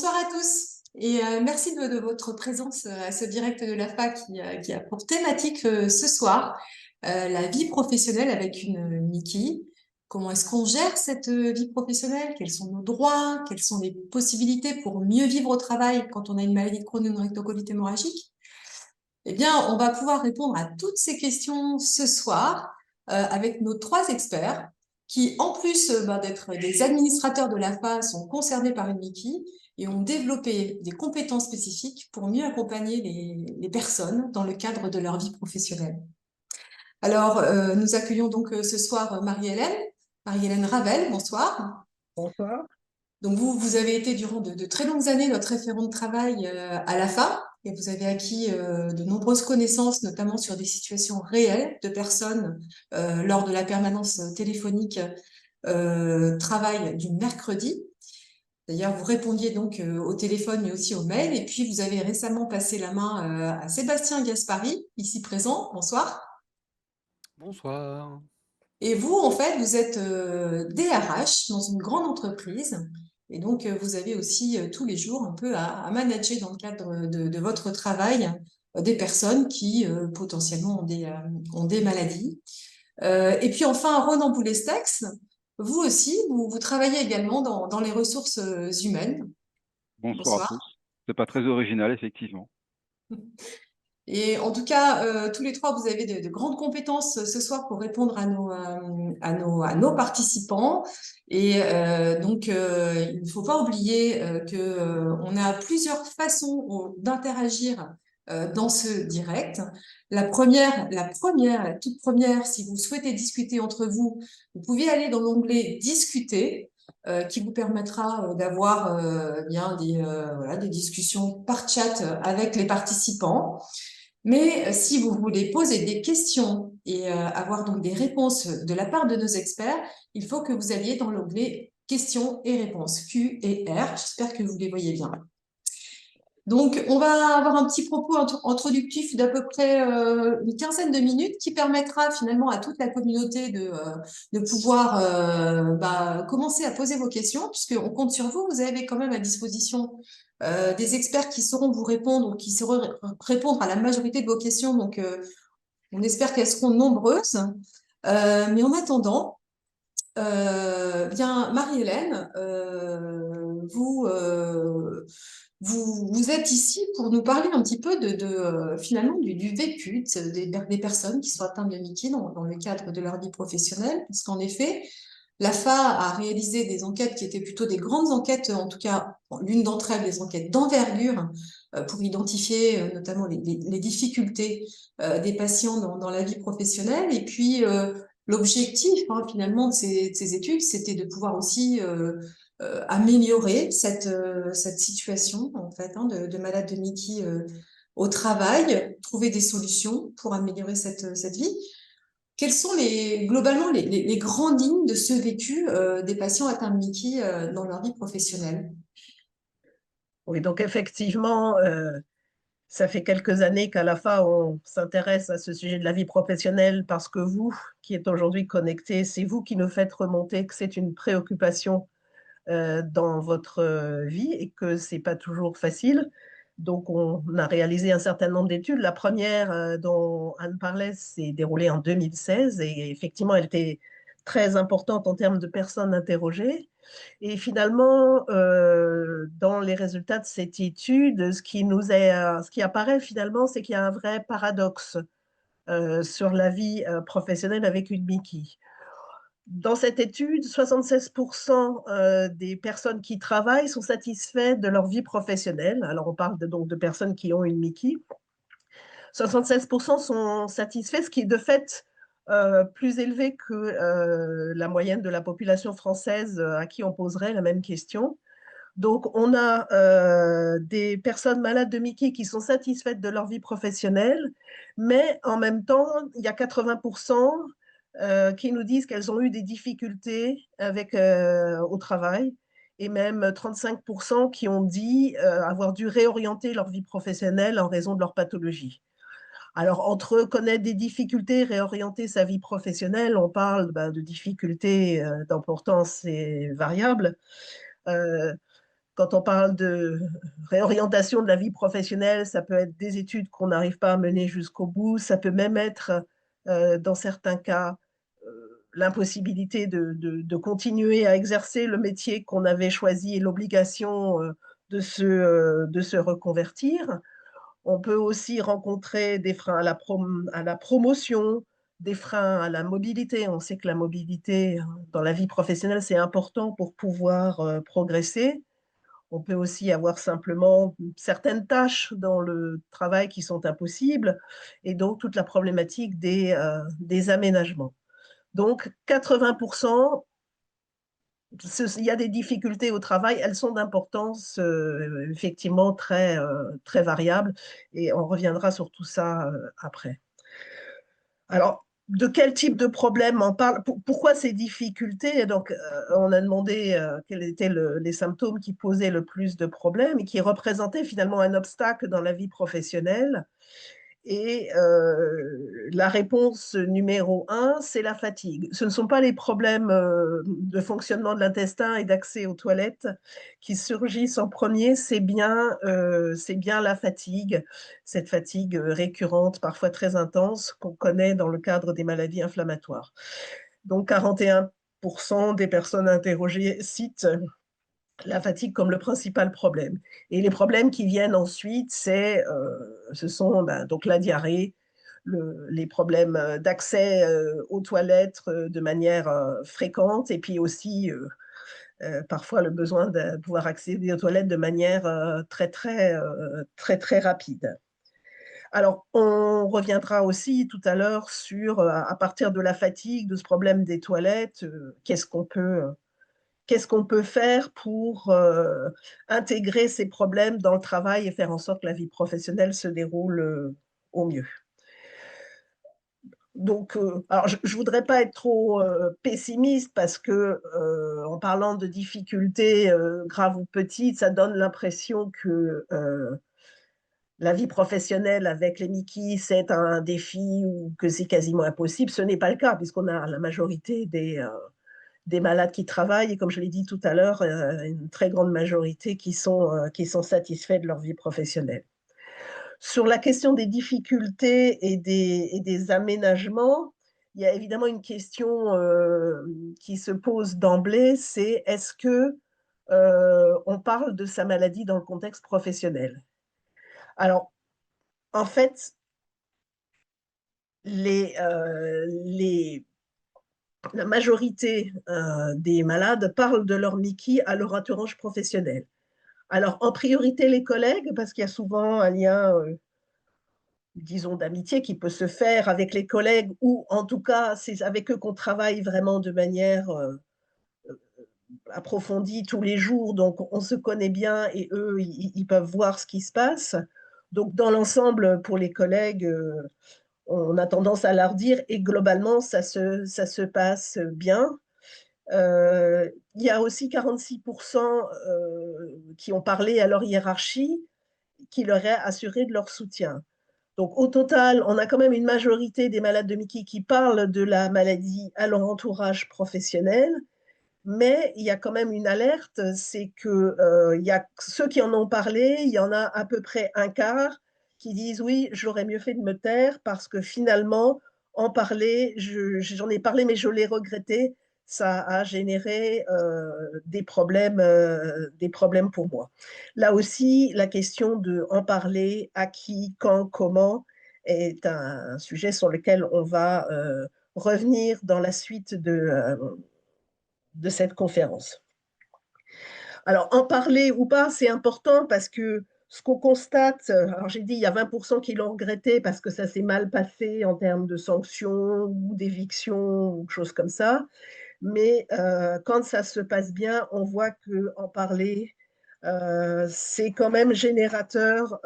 Bonsoir à tous et merci de votre présence à ce direct de l'AFA qui a pour thématique ce soir la vie professionnelle avec une Niki. Comment est-ce qu'on gère cette vie professionnelle? Quels sont nos droits? Quelles sont les possibilités pour mieux vivre au travail quand on a une maladie chronique rectocolite hémorragique? Eh bien, on va pouvoir répondre à toutes ces questions ce soir avec nos trois experts qui, en plus d'être des administrateurs de l'AFA, sont concernés par une Niki et ont développé des compétences spécifiques pour mieux accompagner les personnes dans le cadre de leur vie professionnelle. Alors, nous accueillons donc ce soir Marie-Hélène Ravel, bonsoir. Bonsoir. Donc vous avez été durant de très longues années notre référent de travail à l'AFA et vous avez acquis de nombreuses connaissances, notamment sur des situations réelles de personnes lors de la permanence téléphonique travail du mercredi. D'ailleurs, vous répondiez donc au téléphone mais aussi aux mails. Et puis, vous avez récemment passé la main à Sébastien Gaspari, ici présent. Bonsoir. Bonsoir. Et vous, en fait, vous êtes DRH dans une grande entreprise. Et donc, vous avez aussi tous les jours un peu à manager dans le cadre de votre travail des personnes qui potentiellement ont des maladies. Et puis enfin, Ronan Boulestex, vous aussi, vous travaillez également dans les ressources humaines. Bonsoir à tous. Bonsoir. C'est pas très original, effectivement. Et en tout cas, tous les trois, vous avez de grandes compétences ce soir pour répondre à nos participants. Et donc, il ne faut pas oublier on a plusieurs façons d'interagir dans ce direct. La toute première, si vous souhaitez discuter entre vous, vous pouvez aller dans l'onglet Discuter, qui vous permettra d'avoir voilà, des discussions par chat avec les participants. Mais si vous voulez poser des questions et avoir donc des réponses de la part de nos experts, il faut que vous alliez dans l'onglet questions et réponses, Q et R. J'espère que vous les voyez bien. Donc, on va avoir un petit propos introductif d'à peu près une quinzaine de minutes qui permettra finalement à toute la communauté de pouvoir commencer à poser vos questions, puisqu'on compte sur vous. Vous avez quand même à disposition des experts qui sauront vous répondre ou qui sauront répondre à la majorité de vos questions. Donc, on espère qu'elles seront nombreuses. Mais en attendant, bien, Marie-Hélène, vous êtes ici pour nous parler un petit peu finalement du vécu des personnes qui sont atteintes de Mickey dans le cadre de leur vie professionnelle. Parce qu'en effet, l'AFA a réalisé des enquêtes qui étaient plutôt des grandes enquêtes, en tout cas, l'une d'entre elles, des enquêtes d'envergure, pour identifier notamment les difficultés des patients dans la vie professionnelle. Et puis, l'objectif finalement de ces études, c'était de pouvoir aussi améliorer cette situation en fait de malade de Mickey au travail, trouver des solutions pour améliorer cette vie. Quelles sont globalement les grandes lignes de ce vécu des patients atteints de Mickey dans leur vie professionnelle? Oui, donc effectivement, ça fait quelques années qu'à la FA, on s'intéresse à ce sujet de la vie professionnelle parce que vous, qui êtes aujourd'hui connectés, c'est vous qui nous faites remonter que c'est une préoccupation dans votre vie et que ce n'est pas toujours facile. Donc, on a réalisé un certain nombre d'études. La première dont Anne parlait s'est déroulée en 2016 et effectivement, elle était très importante en termes de personnes interrogées. Et finalement, dans les résultats de cette étude, ce qui apparaît finalement, c'est qu'il y a un vrai paradoxe sur la vie professionnelle avec une Mickey. Dans cette étude, 76% des personnes qui travaillent sont satisfaites de leur vie professionnelle. Alors, on parle donc de personnes qui ont une Mickey. 76% sont satisfaits, ce qui est de fait plus élevé que la moyenne de la population française à qui on poserait la même question. Donc, on a des personnes malades de Mickey qui sont satisfaites de leur vie professionnelle, mais en même temps, il y a 80% qui nous disent qu'elles ont eu des difficultés au travail, et même 35% qui ont dit avoir dû réorienter leur vie professionnelle en raison de leur pathologie. Alors, entre connaître des difficultés, réorienter sa vie professionnelle, on parle de difficultés d'importance et variables. Quand on parle de réorientation de la vie professionnelle, ça peut être des études qu'on n'arrive pas à mener jusqu'au bout. Ça peut même être, dans certains cas, l'impossibilité de continuer à exercer le métier qu'on avait choisi et l'obligation de se reconvertir. On peut aussi rencontrer des freins à la promotion, des freins à la mobilité. On sait que la mobilité dans la vie professionnelle, c'est important pour pouvoir progresser. On peut aussi avoir simplement certaines tâches dans le travail qui sont impossibles et donc toute la problématique des aménagements. Donc 80%, il y a des difficultés au travail, elles sont d'importance effectivement très variable et on reviendra sur tout ça après. Alors, de quel type de problème on parle? Pourquoi ces difficultés? Donc, on a demandé quels étaient les symptômes qui posaient le plus de problèmes et qui représentaient finalement un obstacle dans la vie professionnelle. Et la réponse numéro 1, c'est la fatigue. Ce ne sont pas les problèmes de fonctionnement de l'intestin et d'accès aux toilettes qui surgissent en premier, c'est bien la fatigue, cette fatigue récurrente, parfois très intense, qu'on connaît dans le cadre des maladies inflammatoires. Donc 41% des personnes interrogées citent la fatigue comme le principal problème. Et les problèmes qui viennent ensuite, ce sont donc la diarrhée, les problèmes d'accès aux toilettes de manière fréquente, et puis aussi parfois le besoin de pouvoir accéder aux toilettes de manière très rapide. Alors, on reviendra aussi tout à l'heure sur, à partir de la fatigue, de ce problème des toilettes, qu'est-ce qu'on peut faire pour intégrer ces problèmes dans le travail et faire en sorte que la vie professionnelle se déroule au mieux. Donc, alors je ne voudrais pas être trop pessimiste parce que en parlant de difficultés graves ou petites, ça donne l'impression que la vie professionnelle avec les Mickey, c'est un défi ou que c'est quasiment impossible. Ce n'est pas le cas puisqu'on a la majorité des malades qui travaillent et comme je l'ai dit tout à l'heure, une très grande majorité qui sont satisfaits de leur vie professionnelle. Sur la question des difficultés et des aménagements, il y a évidemment une question qui se pose d'emblée, c'est est-ce que on parle de sa maladie dans le contexte professionnel? Alors, en fait, la majorité des malades parlent de leur Mickey à leur entourage professionnel. Alors, en priorité, les collègues, parce qu'il y a souvent un lien, disons, d'amitié qui peut se faire avec les collègues, ou en tout cas, c'est avec eux qu'on travaille vraiment de manière approfondie tous les jours, donc on se connaît bien et eux, ils peuvent voir ce qui se passe. Donc, dans l'ensemble, pour les collègues, on a tendance à leur dire, et globalement, ça se passe bien. Il y a aussi 46% qui ont parlé à leur hiérarchie, qui leur a assuré de leur soutien. Donc, au total, on a quand même une majorité des malades de Mickey qui parlent de la maladie à leur entourage professionnel, mais il y a quand même une alerte, c'est que il y a ceux qui en ont parlé, il y en a à peu près un quart qui disent oui, j'aurais mieux fait de me taire parce que finalement, en parler, j'en ai parlé, mais je l'ai regretté, ça a généré des problèmes pour moi. Là aussi, la question de en parler, à qui, quand, comment, est un sujet sur lequel on va revenir dans la suite de cette conférence. Alors, en parler ou pas, c'est important parce que ce qu'on constate, alors j'ai dit, il y a 20% qui l'ont regretté parce que ça s'est mal passé en termes de sanctions ou d'éviction ou choses comme ça. Mais quand ça se passe bien, on voit qu'en parler, c'est quand même générateur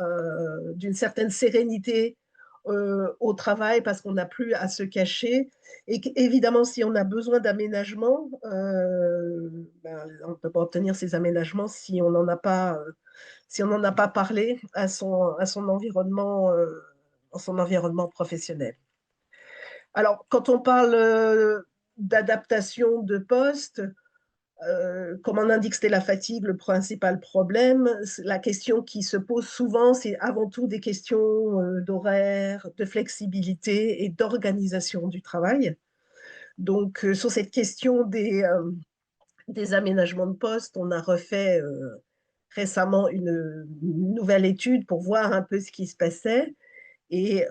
d'une certaine sérénité au travail parce qu'on n'a plus à se cacher. Et évidemment, si on a besoin d'aménagement, on ne peut pas obtenir ces aménagements si on n'en a pas, parlé à son environnement, dans son environnement professionnel. Alors, quand on parle d'adaptation de poste, comme on indique, c'était la fatigue, le principal problème. La question qui se pose souvent, c'est avant tout des questions d'horaire, de flexibilité et d'organisation du travail. Donc, sur cette question des aménagements de poste, on a refait récemment une nouvelle étude pour voir un peu ce qui se passait. Et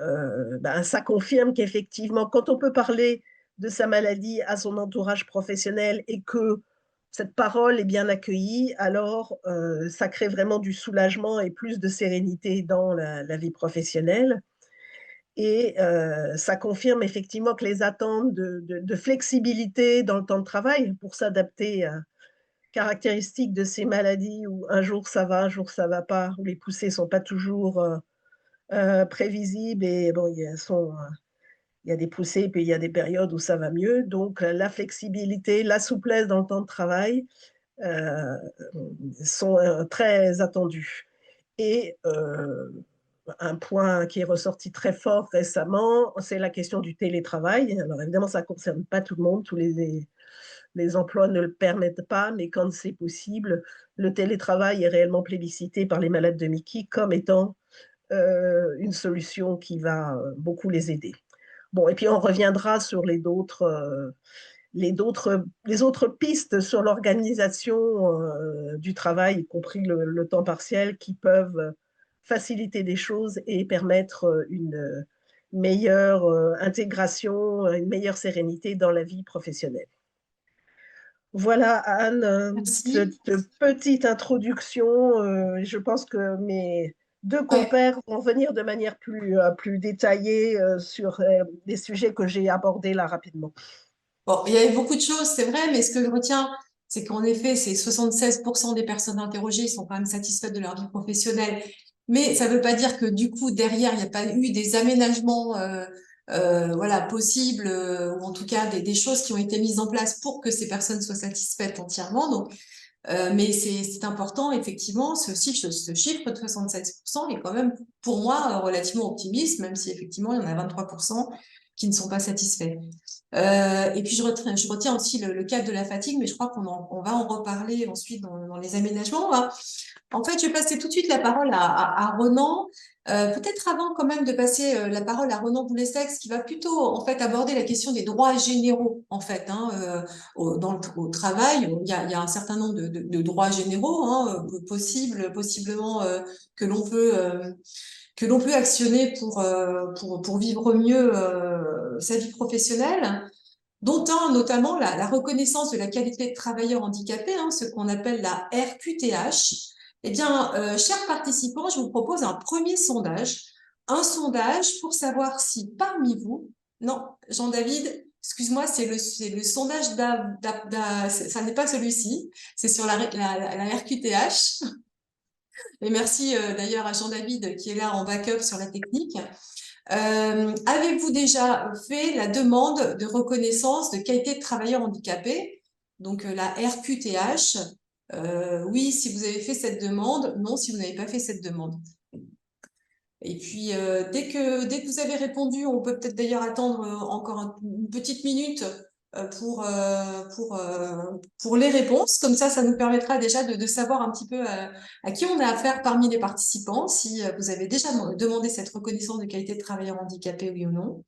ben, ça confirme qu'effectivement, quand on peut parler de sa maladie à son entourage professionnel et que cette parole est bien accueillie, alors ça crée vraiment du soulagement et plus de sérénité dans la vie professionnelle. Et ça confirme effectivement que les attentes de flexibilité dans le temps de travail pour s'adapter à caractéristiques de ces maladies où un jour ça va, un jour ça va pas, où les poussées sont pas toujours prévisibles et bon, il y a des poussées, puis il y a des périodes où ça va mieux. Donc, la flexibilité, la souplesse dans le temps de travail euh, sont très attendus. Et un point qui est ressorti très fort récemment, c'est la question du télétravail. Alors, évidemment, ça ne concerne pas tout le monde, tous les emplois ne le permettent pas, mais quand c'est possible, le télétravail est réellement plébiscité par les malades de Mickey comme étant une solution qui va beaucoup les aider. Bon, et puis on reviendra sur les autres pistes sur l'organisation du travail, y compris le temps partiel, qui peuvent faciliter des choses et permettre une meilleure intégration, une meilleure sérénité dans la vie professionnelle. Voilà, Anne, Merci. cette petite introduction. Je pense que mes deux Ouais. compères vont venir de manière plus détaillée sur les sujets que j'ai abordés là rapidement. Bon, il y avait beaucoup de choses, c'est vrai, mais ce que je retiens, c'est qu'en effet, c'est 76% des personnes interrogées sont quand même satisfaites de leur vie professionnelle. Mais ça ne veut pas dire que du coup, derrière, il n'y a pas eu des aménagements voilà, possibles, ou en tout cas des choses qui ont été mises en place pour que ces personnes soient satisfaites entièrement. Donc, mais c'est important, effectivement, ce chiffre de 76% est quand même, pour moi, relativement optimiste, même si effectivement, il y en a 23% qui ne sont pas satisfaits. Et puis, je retiens aussi le cadre de la fatigue, mais je crois on va en reparler ensuite dans les aménagements. En fait, je vais passer tout de suite la parole à Ronan. Peut-être avant quand même de passer la parole à Ronan Boulestex, qui va plutôt en fait aborder la question des droits généraux en fait au travail. Il y a un certain nombre de droits généraux possiblement que l'on peut actionner pour vivre mieux sa vie professionnelle, dont un notamment la reconnaissance de la qualité de travailleur handicapé, ce qu'on appelle la RQTH. Eh bien, chers participants, je vous propose un sondage pour savoir si parmi vous, non, Jean-David, excuse-moi, c'est le sondage ça n'est pas celui-ci, c'est sur la RQTH. Et merci d'ailleurs à Jean-David qui est là en backup sur la technique. Avez-vous déjà fait la demande de reconnaissance de qualité de travailleur handicapé, donc la RQTH? Oui, si vous avez fait cette demande, non, si vous n'avez pas fait cette demande. Et puis, dès que vous avez répondu, on peut peut-être d'ailleurs attendre encore une petite minute pour les réponses. Comme ça nous permettra déjà de savoir un petit peu à qui on a affaire parmi les participants, si vous avez déjà demandé cette reconnaissance de qualité de travailleur handicapé, oui ou non.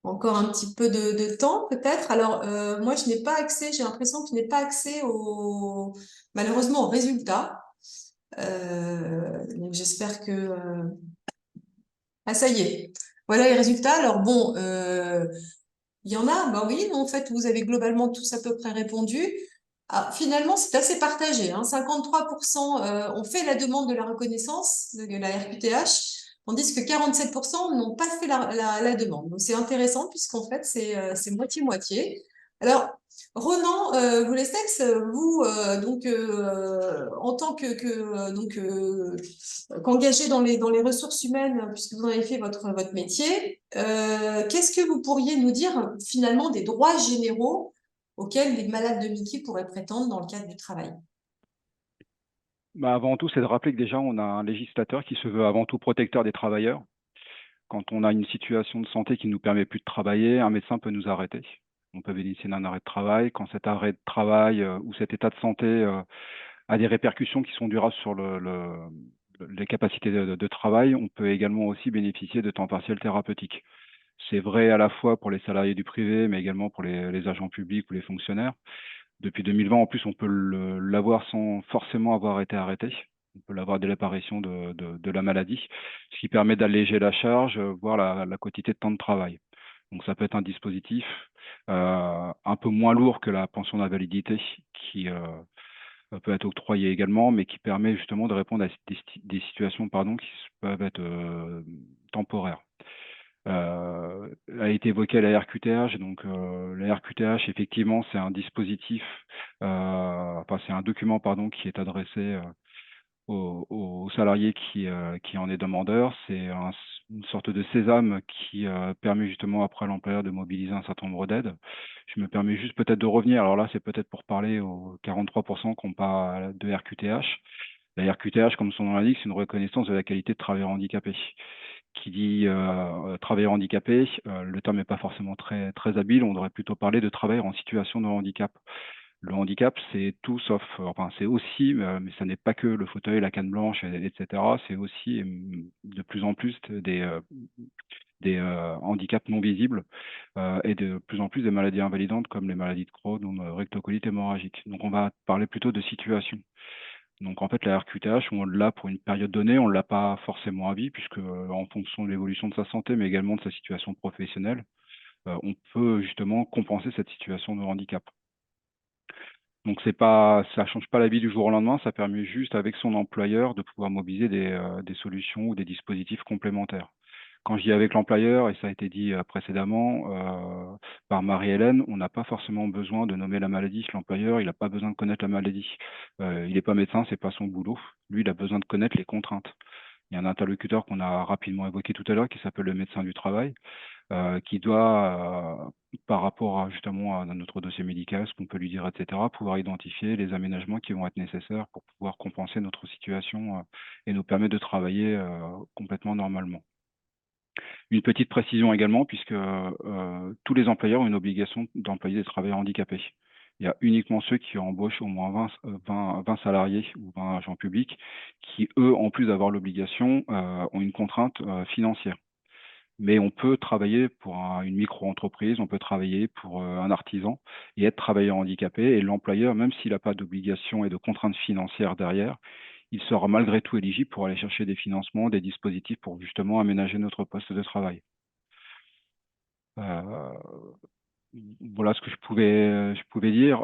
Encore un petit peu de temps, peut-être. Alors, moi, je n'ai pas accès, j'ai l'impression que je n'ai pas accès malheureusement aux résultats. Donc, j'espère que... Ah, ça y est. Voilà les résultats. Alors, bon, il y en a, bah oui, en fait, vous avez globalement tous à peu près répondu. Ah, finalement, c'est assez partagé. 53% ont fait la demande de la reconnaissance de la RQTH, tandis que 47% n'ont pas fait la demande. Donc, c'est intéressant puisqu'en fait, c'est moitié-moitié. Alors, Ronan Voulestex, vous, en tant qu'engagé dans les ressources humaines, puisque vous en avez fait votre métier, qu'est-ce que vous pourriez nous dire finalement des droits généraux auxquels les malades de Mickey pourraient prétendre dans le cadre du travail? Bah, avant tout, c'est de rappeler que déjà, on a un législateur qui se veut avant tout protecteur des travailleurs. Quand on a une situation de santé qui ne nous permet plus de travailler, un médecin peut nous arrêter. On peut bénéficier d'un arrêt de travail. Quand cet arrêt de travail ou cet état de santé a des répercussions qui sont durables sur les capacités de travail, on peut également aussi bénéficier de temps partiel thérapeutique. C'est vrai à la fois pour les salariés du privé, mais également pour les agents publics ou les fonctionnaires. Depuis 2020, en plus, on peut l'avoir sans forcément avoir été arrêté. On peut l'avoir dès l'apparition de la maladie, ce qui permet d'alléger la charge, voire la quantité de temps de travail. Donc ça peut être un dispositif un peu moins lourd que la pension d'invalidité qui peut être octroyée également, mais qui permet justement de répondre à des situations pardon, qui peuvent être temporaires. A été évoqué la RQTH. Donc, la RQTH, effectivement, c'est un dispositif, enfin, c'est un document, pardon, qui est adressé aux salariés qui en est demandeur. C'est une sorte de sésame qui permet justement après à l'employeur de mobiliser un certain nombre d'aides. Je me permets juste peut-être de revenir. Alors là, c'est peut-être pour parler aux 43% qui n'ont pas de RQTH. La RQTH, comme son nom l'indique, c'est une reconnaissance de la qualité de travailleur handicapé. Qui dit travailleur handicapé, le terme n'est pas forcément très, très habile. On devrait plutôt parler de travailleur en situation de handicap. Le handicap, c'est tout sauf, enfin, c'est aussi, mais ça n'est pas que le fauteuil, la canne blanche, etc. C'est aussi de plus en plus des handicaps non visibles et de plus en plus des maladies invalidantes comme les maladies de Crohn ou rectocolite hémorragique. Donc, on va parler plutôt de situation. Donc en fait, la RQTH, on l'a pour une période donnée, on ne l'a pas forcément à vie, puisque en fonction de l'évolution de sa santé, mais également de sa situation professionnelle, on peut justement compenser cette situation de handicap. Donc ça change pas la vie du jour au lendemain, ça permet juste avec son employeur de pouvoir mobiliser des solutions ou des dispositifs complémentaires. Quand je dis avec l'employeur, et ça a été dit précédemment par Marie-Hélène, on n'a pas forcément besoin de nommer la maladie. L'employeur, il n'a pas besoin de connaître la maladie. Il n'est pas médecin, c'est pas son boulot. Lui, il a besoin de connaître les contraintes. Il y a un interlocuteur qu'on a rapidement évoqué tout à l'heure qui s'appelle le médecin du travail, qui doit, par rapport à justement à notre dossier médical, ce qu'on peut lui dire, etc., pouvoir identifier les aménagements qui vont être nécessaires pour pouvoir compenser notre situation et nous permettre de travailler complètement normalement. Une petite précision également, puisque tous les employeurs ont une obligation d'employer des travailleurs handicapés. Il y a uniquement ceux qui embauchent au moins 20 salariés ou 20 agents publics qui, eux, en plus d'avoir l'obligation, ont une contrainte financière. Mais on peut travailler pour une micro-entreprise, on peut travailler pour un artisan et être travailleur handicapé. Et l'employeur, même s'il n'a pas d'obligation et de contraintes financières derrière, il sera malgré tout éligible pour aller chercher des financements, des dispositifs pour justement aménager notre poste de travail. Voilà ce que je pouvais dire.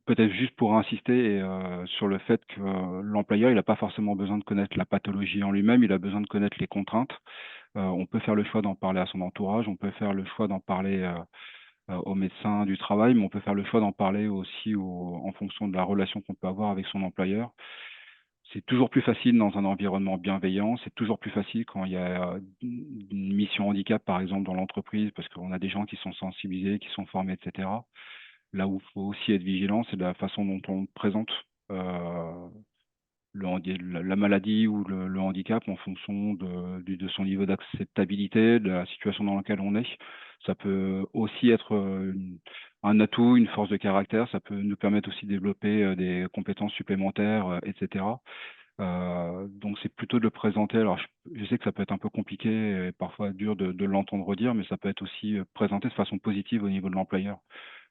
Peut-être juste pour insister sur le fait que l'employeur, il n'a pas forcément besoin de connaître la pathologie en lui-même, il a besoin de connaître les contraintes. On peut faire le choix d'en parler à son entourage, on peut faire le choix d'en parler au médecin du travail, mais on peut faire le choix d'en parler aussi en fonction de la relation qu'on peut avoir avec son employeur. C'est toujours plus facile dans un environnement bienveillant, c'est toujours plus facile quand il y a une mission handicap, par exemple, dans l'entreprise, parce qu'on a des gens qui sont sensibilisés, qui sont formés, etc. Là où il faut aussi être vigilant, c'est de la façon dont on présente la maladie ou le handicap en fonction de son niveau d'acceptabilité, de la situation dans laquelle on est. Ça peut aussi être un atout, une force de caractère. Ça peut nous permettre aussi de développer des compétences supplémentaires, etc. Donc c'est plutôt de le présenter. Alors je sais que ça peut être un peu compliqué et parfois dur de l'entendre redire, mais ça peut être aussi présenté de façon positive au niveau de l'employeur.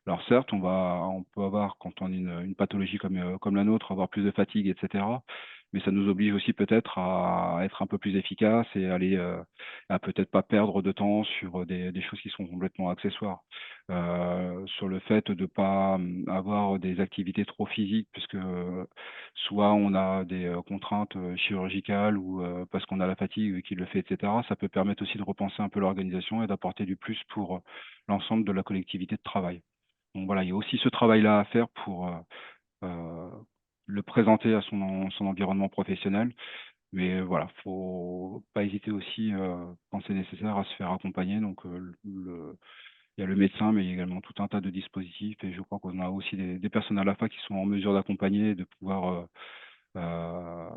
Alors certes, on peut avoir, quand on a une pathologie comme la nôtre, avoir plus de fatigue, etc. Mais ça nous oblige aussi peut-être à être un peu plus efficace et à peut-être pas perdre de temps sur des choses qui sont complètement accessoires. Sur le fait de pas avoir des activités trop physiques, puisque soit on a des contraintes chirurgicales ou parce qu'on a la fatigue qui le fait, etc. Ça peut permettre aussi de repenser un peu l'organisation et d'apporter du plus pour l'ensemble de la collectivité de travail. Donc voilà, il y a aussi ce travail-là à faire pour euh, le présenter à son environnement professionnel. Mais voilà, faut pas hésiter aussi, quand c'est nécessaire, à se faire accompagner. Donc il y a le médecin, mais il y a également tout un tas de dispositifs. Et je crois qu'on a aussi des personnes à la fois qui sont en mesure d'accompagner et de pouvoir euh,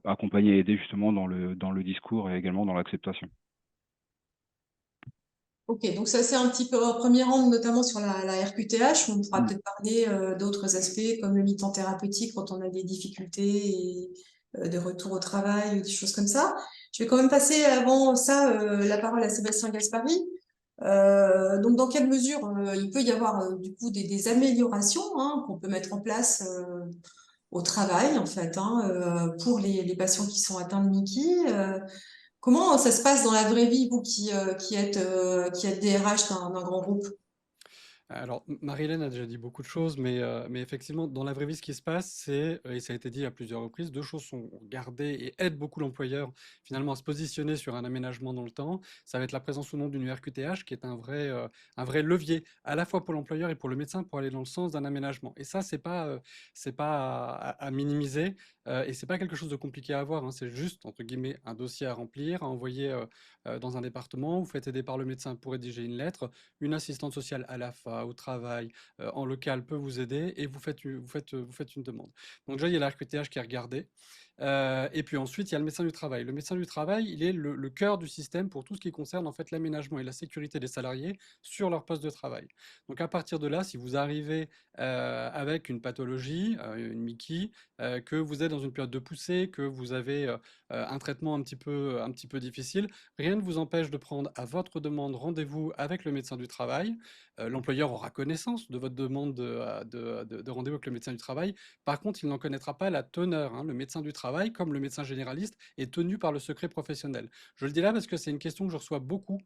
accompagner et aider justement dans le discours et également dans l'acceptation. Ok, donc ça c'est un petit peu un premier angle, notamment sur la RQTH. On pourra Mm. peut-être parler d'autres aspects comme le mi-temps thérapeutique quand on a des difficultés et de retour au travail ou des choses comme ça. Je vais quand même passer avant ça la parole à Sébastien Gaspari. Donc dans quelle mesure il peut y avoir du coup des améliorations hein, qu'on peut mettre en place au travail en fait hein, pour les patients qui sont atteints de Mickey. Comment ça se passe dans la vraie vie, vous qui êtes DRH d'un grand groupe? Alors, Marie-Hélène a déjà dit beaucoup de choses, mais effectivement, dans la vraie vie, ce qui se passe, c'est, et ça a été dit à plusieurs reprises, deux choses sont gardées et aident beaucoup l'employeur finalement à se positionner sur un aménagement dans le temps. Ça va être la présence ou non d'une RQTH, qui est un vrai levier, à la fois pour l'employeur et pour le médecin, pour aller dans le sens d'un aménagement. Et ça, c'est pas à minimiser, et c'est pas quelque chose de compliqué à avoir, hein. C'est juste, entre guillemets, un dossier à remplir, à envoyer dans un département. Vous faites aider par le médecin pour rédiger une lettre. Une assistante sociale à la FA, au travail, en local peut vous aider et vous faites une demande. Donc déjà, il y a la RQTH qui est regardée. Et puis ensuite, il y a le médecin du travail. Le médecin du travail, il est le cœur du système pour tout ce qui concerne en fait l'aménagement et la sécurité des salariés sur leur poste de travail. Donc à partir de là, si vous arrivez avec une pathologie, une Mickey, que vous êtes dans une période de poussée, que vous avez un traitement un petit peu difficile, rien ne vous empêche de prendre à votre demande rendez-vous avec le médecin du travail. L'employeur aura connaissance de votre demande de rendez-vous avec le médecin du travail. Par contre, il n'en connaîtra pas la teneur, hein. Le médecin du travail, comme le médecin généraliste, est tenu par le secret professionnel. Je le dis là parce que c'est une question que je reçois beaucoup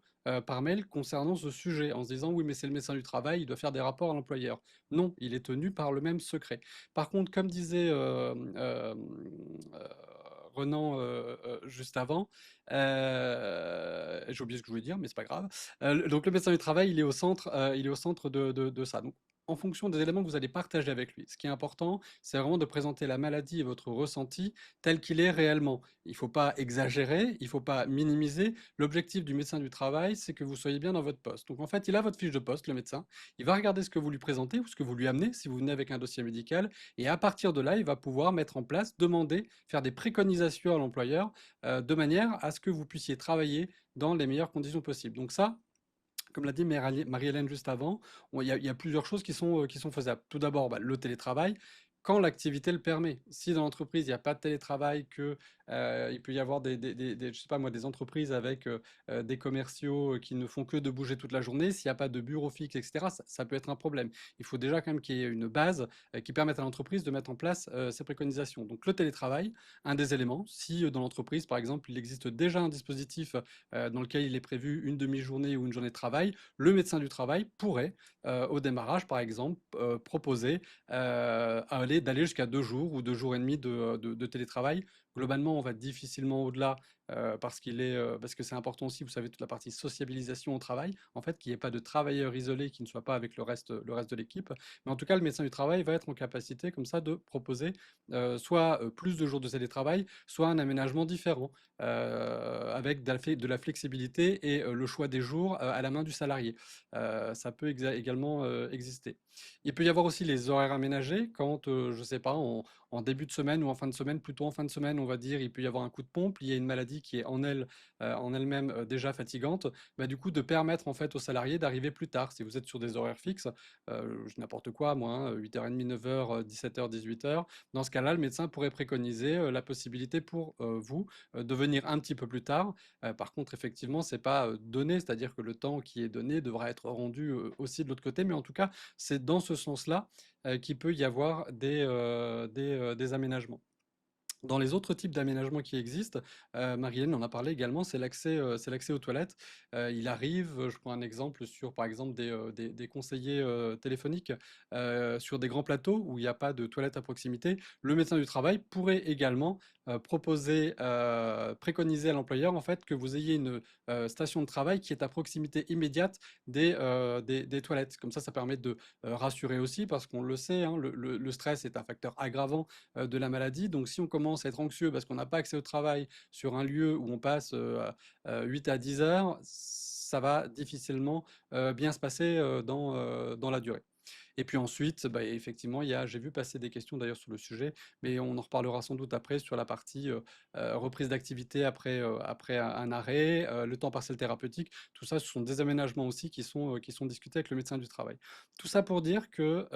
par mail concernant ce sujet, en se disant oui, mais c'est le médecin du travail, il doit faire des rapports à l'employeur. Non, il est tenu par le même secret. Par contre, comme disait Renan juste avant, j'ai oublié ce que je voulais dire, mais c'est pas grave. Donc le médecin du travail, il est au centre de ça. Donc en fonction des éléments que vous allez partager avec lui. Ce qui est important, c'est vraiment de présenter la maladie et votre ressenti tel qu'il est réellement. Il ne faut pas exagérer, il ne faut pas minimiser. L'objectif du médecin du travail, c'est que vous soyez bien dans votre poste. Donc en fait, il a votre fiche de poste, le médecin. Il va regarder ce que vous lui présentez ou ce que vous lui amenez si vous venez avec un dossier médical. Et à partir de là, il va pouvoir mettre en place, demander, faire des préconisations à l'employeur de manière à ce que vous puissiez travailler dans les meilleures conditions possibles. Donc ça, comme l'a dit Marie-Hélène juste avant, il y a plusieurs choses qui sont faisables. Tout d'abord, bah, le télétravail, quand l'activité le permet. Si dans l'entreprise, il n'y a pas de télétravail, que il peut y avoir je sais pas moi, des entreprises avec des commerciaux qui ne font que de bouger toute la journée, s'il n'y a pas de bureau fixe, etc., ça peut être un problème. Il faut déjà quand même qu'il y ait une base qui permette à l'entreprise de mettre en place ces préconisations. Donc le télétravail, un des éléments. Si dans l'entreprise, par exemple, il existe déjà un dispositif dans lequel il est prévu une demi-journée ou une journée de travail, le médecin du travail pourrait, au démarrage, par exemple, proposer d'aller jusqu'à 2 jours ou 2 jours et demi de télétravail. Globalement, on va difficilement au-delà parce que c'est important aussi, vous savez, toute la partie sociabilisation au travail, en fait, qu'il n'y ait pas de travailleurs isolés qui ne soient pas avec le reste de l'équipe. Mais en tout cas, le médecin du travail va être en capacité, comme ça, de proposer soit plus de jours de télétravail, soit un aménagement différent, avec de la flexibilité et le choix des jours à la main du salarié. Ça peut également exister. Il peut y avoir aussi les horaires aménagés quand, je ne sais pas, en début de semaine ou en fin de semaine, plutôt en fin de semaine, on va dire, il peut y avoir un coup de pompe, il y a une maladie qui est en elle-même déjà fatigante, bah, du coup de permettre en fait aux salariés d'arriver plus tard. Si vous êtes sur des horaires fixes, n'importe quoi, moi, hein, 8h30, 9h, 17h, 18h, dans ce cas-là, le médecin pourrait préconiser la possibilité pour vous de venir un petit peu plus tard. Par contre, effectivement, c'est pas donné, c'est-à-dire que le temps qui est donné devra être rendu aussi de l'autre côté, mais en tout cas, c'est dans ce sens-là qu'il peut y avoir des aménagements. Dans les autres types d'aménagements qui existent, Marie-Hélène en a parlé également, c'est l'accès aux toilettes. Il arrive, je prends un exemple sur, par exemple, des conseillers téléphoniques sur des grands plateaux où il n'y a pas de toilettes à proximité. Le médecin du travail pourrait également proposer, préconiser à l'employeur en fait que vous ayez une station de travail qui est à proximité immédiate des toilettes. Comme ça permet de rassurer aussi parce qu'on le sait, hein, le stress est un facteur aggravant de la maladie. Donc, si on commence à être anxieux parce qu'on n'a pas accès au travail sur un lieu où on passe 8 à 10 heures, ça va difficilement bien se passer dans la durée. Et puis ensuite, bah, effectivement, j'ai vu passer des questions d'ailleurs sur le sujet, mais on en reparlera sans doute après sur la partie reprise d'activité après un arrêt, le temps partiel thérapeutique. Tout ça, ce sont des aménagements aussi qui sont discutés avec le médecin du travail. Tout ça pour dire que,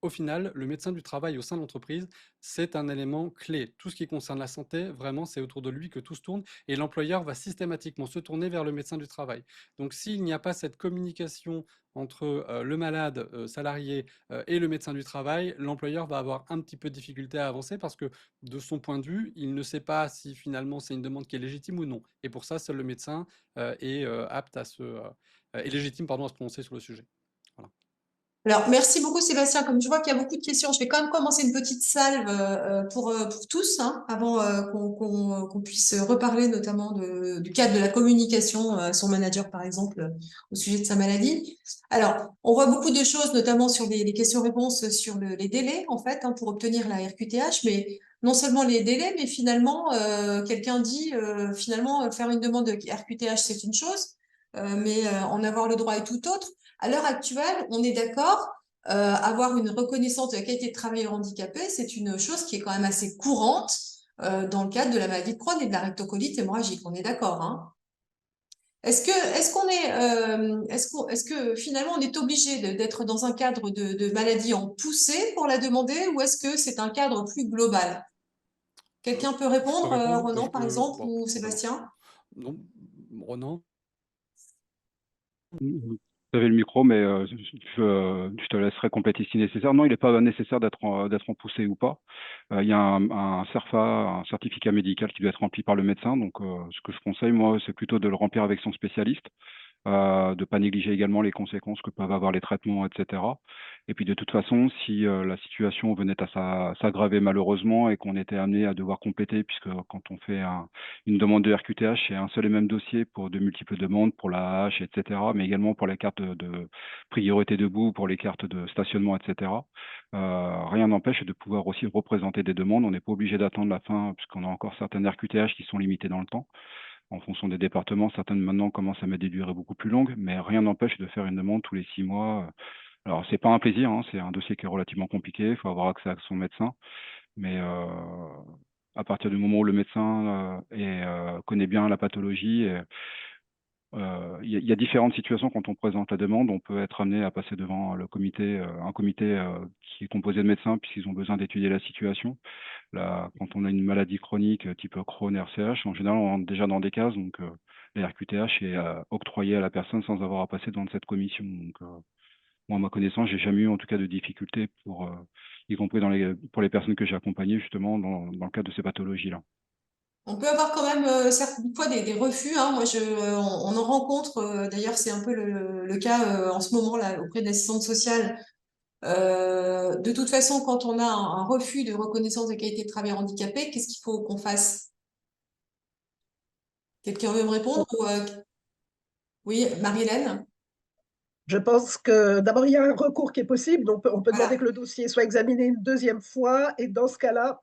au final, le médecin du travail au sein de l'entreprise, c'est un élément clé. Tout ce qui concerne la santé, vraiment, c'est autour de lui que tout se tourne et l'employeur va systématiquement se tourner vers le médecin du travail. Donc, s'il n'y a pas cette communication entre le malade salarié et le médecin du travail, l'employeur va avoir un petit peu de difficulté à avancer parce que de son point de vue, il ne sait pas si finalement c'est une demande qui est légitime ou non. Et pour ça, seul le médecin est apte est légitime pardon, à se prononcer sur le sujet. Voilà. Alors, merci beaucoup Sébastien. Comme je vois qu'il y a beaucoup de questions, je vais quand même commencer une petite salve pour tous, hein, avant qu'on puisse reparler notamment du cadre de la communication à son manager, par exemple, au sujet de sa maladie. Alors, on voit beaucoup de choses, notamment sur les questions-réponses sur les délais, en fait, hein, pour obtenir la RQTH, mais non seulement les délais, mais finalement, quelqu'un dit, finalement, faire une demande de RQTH, c'est une chose, mais en avoir le droit est tout autre. À l'heure actuelle, on est d'accord, avoir une reconnaissance de la qualité de travailleur handicapé, c'est une chose qui est quand même assez courante dans le cadre de la maladie de Crohn et de la rectocolite hémorragique. On est d'accord, hein? Est-ce que finalement on est obligé d'être dans un cadre de maladie en poussée pour la demander, ou est-ce que c'est un cadre plus global? Quelqu'un peut Je peux répondre, répondre. Ronan par exemple, Bon, ou Ronan. Sébastien? Non, Ronan. Vous avez le micro, mais je te laisserai compléter si nécessaire. Non, il n'est pas nécessaire d'être en poussée ou pas. Il y a un CERFA, un certificat médical qui doit être rempli par le médecin. Donc, ce que je conseille, moi, c'est plutôt de le remplir avec son spécialiste, de ne pas négliger également les conséquences que peuvent avoir les traitements, etc. Et puis, de toute façon, si la situation venait à s'aggraver malheureusement et qu'on était amené à devoir compléter, puisque quand on fait une demande de RQTH, c'est un seul et même dossier pour de multiples demandes, pour la hache, etc., mais également pour les cartes de priorité debout, pour les cartes de stationnement, etc. Rien n'empêche de pouvoir aussi représenter des demandes. On n'est pas obligé d'attendre la fin, puisqu'on a encore certaines RQTH qui sont limitées dans le temps. En fonction des départements, certaines maintenant commencent à mettre des durées beaucoup plus longues, mais rien n'empêche de faire une demande tous les 6 mois. Alors, c'est pas un plaisir, hein, c'est un dossier qui est relativement compliqué, il faut avoir accès à son médecin, mais à partir du moment où le médecin connaît bien la pathologie, il y a différentes situations quand on présente la demande. On peut être amené à passer devant le comité, un comité qui est composé de médecins, puisqu'ils ont besoin d'étudier la situation. Là, quand on a une maladie chronique type Crohn, RCH, en général, on rentre déjà dans des cases, donc la RQTH est octroyée à la personne sans avoir à passer devant cette commission. Donc, moi, à ma connaissance, j'ai jamais eu en tout cas de difficultés y compris pour les personnes que j'ai accompagnées justement dans le cadre de ces pathologies-là. On peut avoir quand même certaines fois des refus, hein. Moi, on en rencontre. D'ailleurs, c'est un peu le cas en ce moment là auprès de l'assistante sociale. De toute façon, quand on a un refus de reconnaissance de qualité de travailleur handicapé, qu'est-ce qu'il faut qu'on fasse? Quelqu'un veut me répondre Oui, Marie-Hélène? Je pense que d'abord, il y a un recours qui est possible, donc on peut demander Voilà. que le dossier soit examiné une deuxième fois, et dans ce cas-là,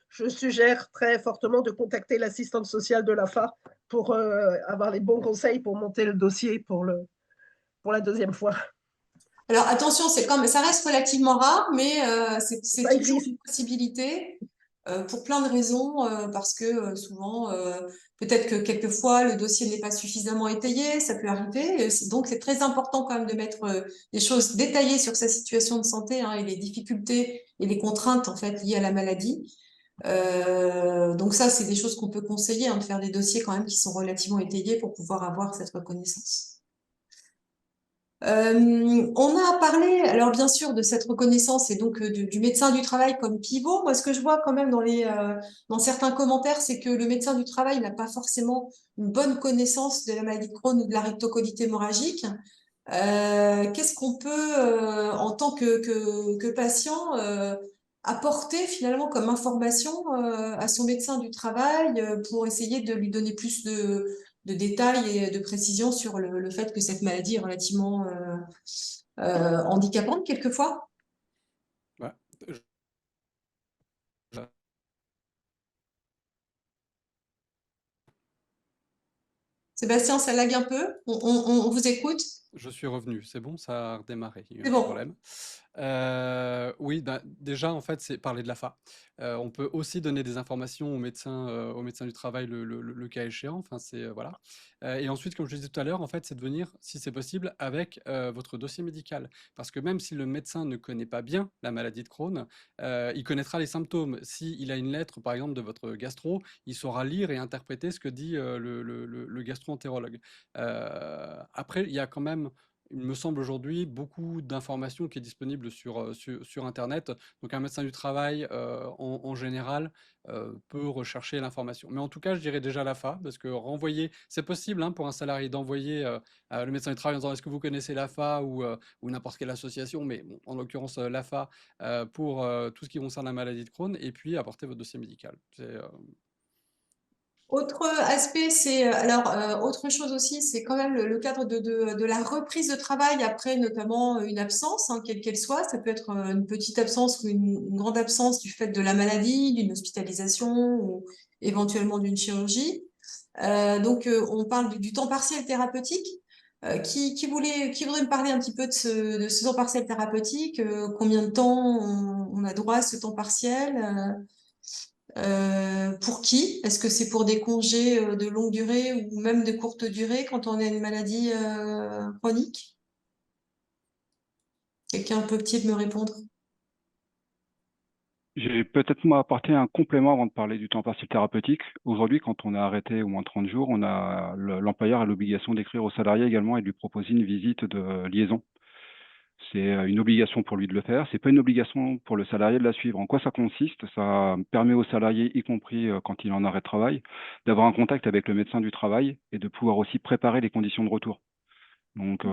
je suggère très fortement de contacter l'assistante sociale de l'AFA pour avoir les bons conseils pour monter le dossier pour la deuxième fois. Alors attention, ça reste relativement rare, mais c'est Ça toujours existe. une possibilité pour plein de raisons, parce que souvent, peut-être que quelquefois le dossier n'est pas suffisamment étayé, ça peut arriver. Donc c'est très important quand même de mettre des choses détaillées sur sa situation de santé, hein, et les difficultés et les contraintes en fait liées à la maladie. Donc ça, c'est des choses qu'on peut conseiller, hein, de faire des dossiers quand même qui sont relativement étayés pour pouvoir avoir cette reconnaissance. On a parlé, alors bien sûr, de cette reconnaissance et donc du médecin du travail comme pivot. Moi, ce que je vois quand même dans certains commentaires, c'est que le médecin du travail n'a pas forcément une bonne connaissance de la maladie de Crohn ou de la rectocolite hémorragique. Qu'est-ce qu'on peut, en tant que patient, apporter finalement comme information à son médecin du travail pour essayer de lui donner plus de détails et de précisions sur le fait que cette maladie est relativement handicapante quelquefois? Ouais. Je- je- Sébastien, ça lag un peu. On vous écoute. Je suis revenu, c'est bon, ça a redémarré, il y a eu un C'est petit bon. problème. Oui, bah, déjà, en fait, c'est parler de l'AFA. On peut aussi donner des informations aux médecins du travail le cas échéant. Enfin, c'est voilà. Et ensuite, comme je disais tout à l'heure, en fait, c'est de venir, si c'est possible, avec votre dossier médical. Parce que même si le médecin ne connaît pas bien la maladie de Crohn, il connaîtra les symptômes. S'il a une lettre, par exemple, de votre gastro, il saura lire et interpréter ce que dit le gastro-entérologue. Après, il y a quand même, il me semble aujourd'hui, beaucoup d'informations qui est disponible sur Internet. Donc un médecin du travail, en général, peut rechercher l'information. Mais en tout cas, je dirais déjà l'AFA, parce que renvoyer, c'est possible hein, pour un salarié d'envoyer le médecin du travail en disant est-ce que vous connaissez l'AFA ou n'importe quelle association, mais bon, en l'occurrence l'AFA pour tout ce qui concerne la maladie de Crohn, et puis apporter votre dossier médical. Autre aspect, c'est autre chose aussi, c'est quand même le cadre de la reprise de travail après notamment une absence, hein, quelle qu'elle soit. Ça peut être une petite absence ou une grande absence du fait de la maladie, d'une hospitalisation ou éventuellement d'une chirurgie. On parle du temps partiel thérapeutique. Qui voudrait me parler un petit peu de ce temps partiel thérapeutique? Combien de temps on a droit à ce temps partiel? Pour qui? Est-ce que c'est pour des congés de longue durée ou même de courte durée quand on a une maladie chronique? Quelqu'un peut-il me répondre? J'ai peut-être moi apporté un complément avant de parler du temps partiel thérapeutique. Aujourd'hui, quand on est arrêté au moins 30 jours, l'employeur a l'obligation d'écrire au salarié également et de lui proposer une visite de liaison. C'est une obligation pour lui de le faire. C'est pas une obligation pour le salarié de la suivre. En quoi ça consiste? Ça permet au salarié, y compris quand il est en arrêt de travail, d'avoir un contact avec le médecin du travail et de pouvoir aussi préparer les conditions de retour. Donc,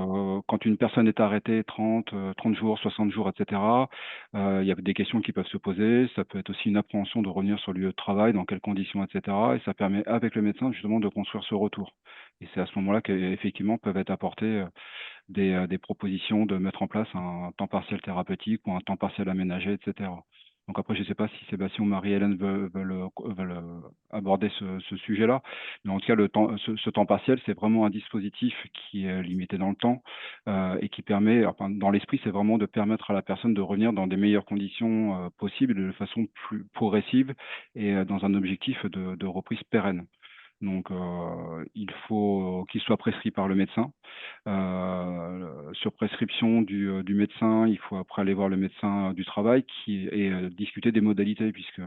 quand une personne est arrêtée 30 jours, 60 jours, et cetera, il y a des questions qui peuvent se poser. Ça peut être aussi une appréhension de revenir sur le lieu de travail, dans quelles conditions, et cetera, et ça permet, avec le médecin, justement, de construire ce retour. Et c'est à ce moment-là qu'effectivement peuvent être apportées, des propositions de mettre en place un temps partiel thérapeutique ou un temps partiel aménagé, et cetera. Donc après, je ne sais pas si Sébastien ou Marie-Hélène veulent aborder ce sujet-là, mais en tout cas, ce temps partiel, c'est vraiment un dispositif qui est limité dans le temps et qui permet, enfin, dans l'esprit, c'est vraiment de permettre à la personne de revenir dans des meilleures conditions possibles, de façon plus progressive et dans un objectif de reprise pérenne. Donc, il faut qu'il soit prescrit par le médecin. Sur prescription du médecin, il faut après aller voir le médecin du travail et discuter des modalités, puisque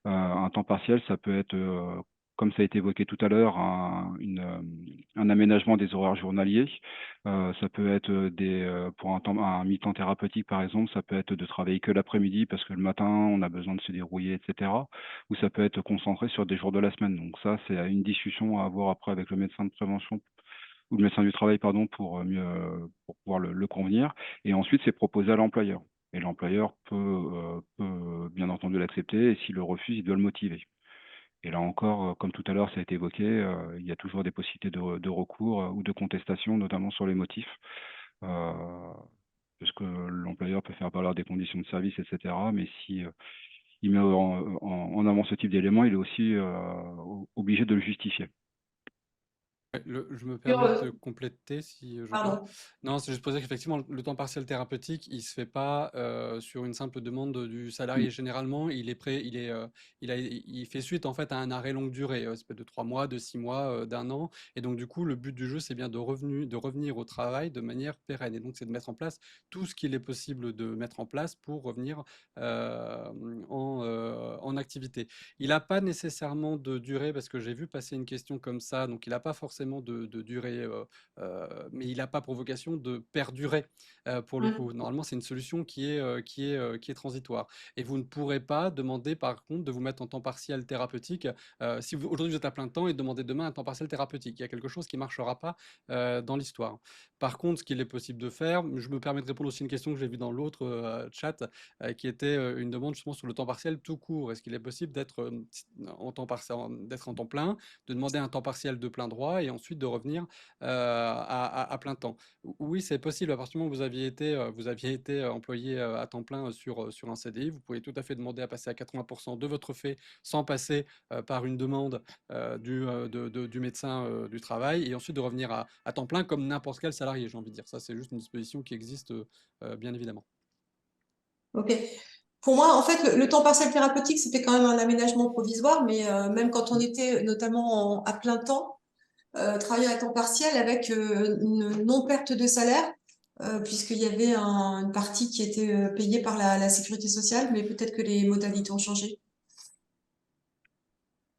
un temps partiel, ça peut être, comme ça a été évoqué tout à l'heure, un aménagement des horaires journaliers. Ça peut être pour un mi-temps thérapeutique, par exemple, ça peut être de travailler que l'après-midi parce que le matin, on a besoin de se dérouiller, etc. Ou ça peut être concentré sur des jours de la semaine. Donc ça, c'est une discussion à avoir après avec le médecin de prévention ou le médecin du travail, pardon, pour pouvoir le convenir. Et ensuite, c'est proposé à l'employeur. Et l'employeur peut bien entendu l'accepter, et s'il le refuse, il doit le motiver. Et là encore, comme tout à l'heure, ça a été évoqué, il y a toujours des possibilités de recours ou de contestation, notamment sur les motifs, parce que l'employeur peut faire valoir des conditions de service, etc. Mais si il met en avant ce type d'éléments, il est aussi obligé de le justifier. Ouais, je me Sur, permets de compléter si je peux. pardon. Non, c'est juste pour dire qu'effectivement, le temps partiel thérapeutique, il se fait pas sur une simple demande du salarié. Généralement, il est prêt, il fait suite en fait à un arrêt longue durée, ça peut être de 3 mois, de 6 mois, d'un an. Et donc, du coup, le but du jeu, c'est bien de revenir au travail de manière pérenne. Et donc, c'est de mettre en place tout ce qu'il est possible de mettre en place pour revenir en activité. Il n'a pas nécessairement de durée, parce que j'ai vu passer une question comme ça, donc il n'a pas forcément de durée, mais il n'a pas pour vocation de perdurer pour le coup. Hum. Normalement, c'est une solution qui est transitoire. Et vous ne pourrez pas demander par contre de vous mettre en temps partiel thérapeutique si aujourd'hui vous êtes à plein temps et demander demain un temps partiel thérapeutique. Il y a quelque chose qui ne marchera pas dans l'histoire. Par contre, ce qu'il est possible de faire, je me permets de répondre aussi à une question que j'ai vue dans l'autre chat, qui était une demande justement sur le temps partiel tout court. est-ce qu'il est possible d'être en temps d'être en temps plein, de demander un temps partiel de plein droit et ensuite de revenir à plein temps. Oui, c'est possible. À partir du moment où vous aviez été employé à temps plein sur un CDI, vous pouvez tout à fait demander à passer à 80% de votre fait sans passer par une demande du médecin du travail et ensuite de revenir à temps plein comme n'importe quel salarié, j'ai envie de dire. Ça, c'est juste une disposition qui existe bien évidemment. Ok. Pour moi, en fait, le temps partiel thérapeutique, c'était quand même un aménagement provisoire, mais même quand on était notamment à plein temps, travailler à temps partiel avec une non-perte de salaire, puisqu'il y avait une partie qui était payée par la sécurité sociale, mais peut-être que les modalités ont changé.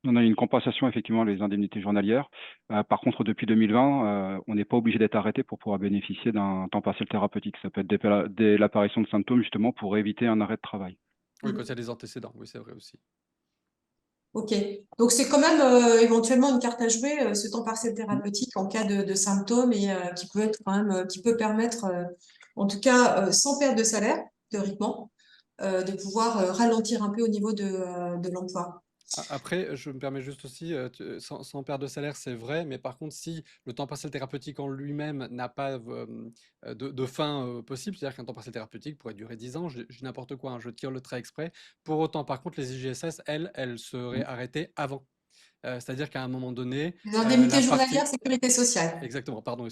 On a une compensation effectivement les indemnités journalières. Par contre, depuis 2020, on n'est pas obligé d'être arrêté pour pouvoir bénéficier d'un temps partiel thérapeutique. Ça peut être dès l'apparition de symptômes justement pour éviter un arrêt de travail. Oui, quand il y a des antécédents, oui, c'est vrai aussi. Ok, donc c'est quand même éventuellement une carte à jouer, ce temps partiel thérapeutique en cas de symptômes et qui peut être quand même, qui peut permettre, en tout cas sans perte de salaire, théoriquement, de pouvoir ralentir un peu au niveau de l'emploi. Après, je me permets juste aussi, sans perte de salaire, c'est vrai, mais par contre, si le temps partiel thérapeutique en lui-même n'a pas de fin possible, c'est-à-dire qu'un temps partiel thérapeutique pourrait durer 10 ans, je dis n'importe quoi, hein, je tire le trait exprès. Pour autant, par contre, les IGSS, elles seraient arrêtées avant. C'est-à-dire qu'à un moment donné, Les indemnités la journalières, partie... sécurité sociale. Exactement, pardon,